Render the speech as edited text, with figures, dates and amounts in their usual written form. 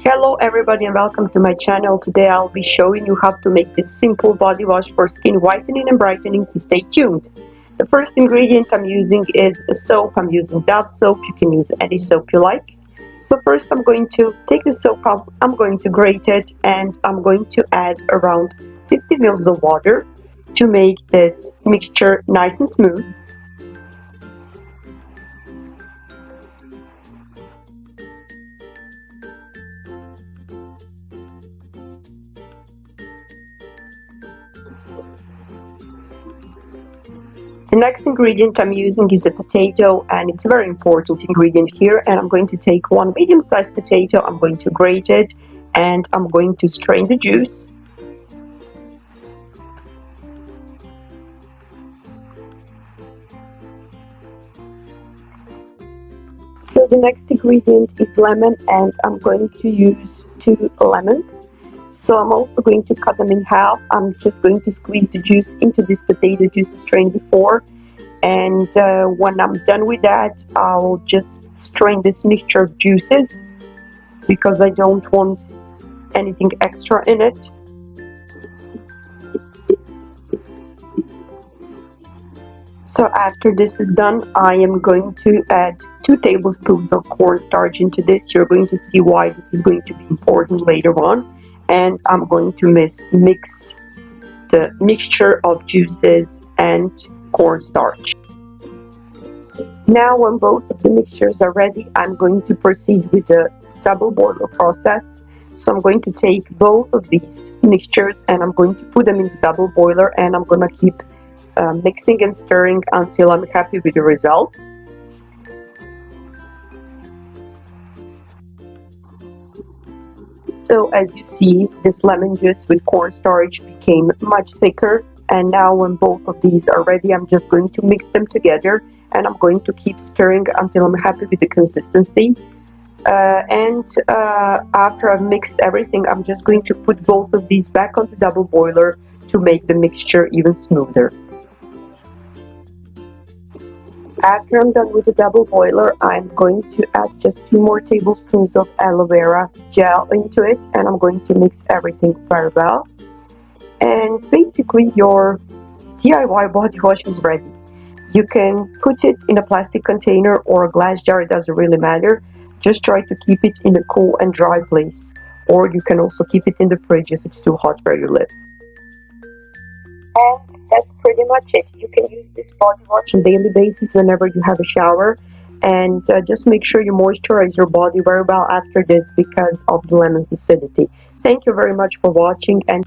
Hello everybody and welcome to my channel. Today I'll be showing you how to make this simple body wash for skin whitening and brightening, so stay tuned. The first ingredient I'm using is a soap. I'm using Dove soap. You can use any soap you like. So first I'm going to take the soap off, I'm going to grate it, and I'm going to add around 50 ml of water to make this mixture nice and smooth. The next ingredient I'm using is a potato, and it's a very important ingredient here, and I'm going to take one medium-sized potato, I'm going to grate it, and I'm going to strain the juice. So the next ingredient is lemon, and I'm going to use 2 lemons. So I'm also going to cut them in half. I'm just going to squeeze the juice into this potato juice strained before. And when I'm done with that, I'll just strain this mixture of juices because I don't want anything extra in it. So after this is done, I am going to add 2 tablespoons of cornstarch into this. You're going to see why this is going to be important later on. And I'm going to mix the mixture of juices and cornstarch. Now when both of the mixtures are ready, I'm going to proceed with the double boiler process. So I'm going to take both of these mixtures and I'm going to put them in the double boiler, and I'm going to keep mixing and stirring until I'm happy with the results. So as you see, this lemon juice with cornstarch became much thicker, and now when both of these are ready, I'm just going to mix them together, and I'm going to keep stirring until I'm happy with the consistency. After I've mixed everything, I'm just going to put both of these back on the double boiler to make the mixture even smoother. After I'm done with the double boiler, I'm going to add just 2 more tablespoons of aloe vera gel into it, and I'm going to mix everything very well. And basically your DIY body wash is ready. You can put it in a plastic container or a glass jar, it doesn't really matter. Just try to keep it in a cool and dry place, or you can also keep it in the fridge if it's too hot where you live. And that's pretty much it. You can use this body wash on a daily basis whenever you have a shower, and just make sure you moisturize your body very well after this because of the lemon's acidity. Thank you very much for watching, and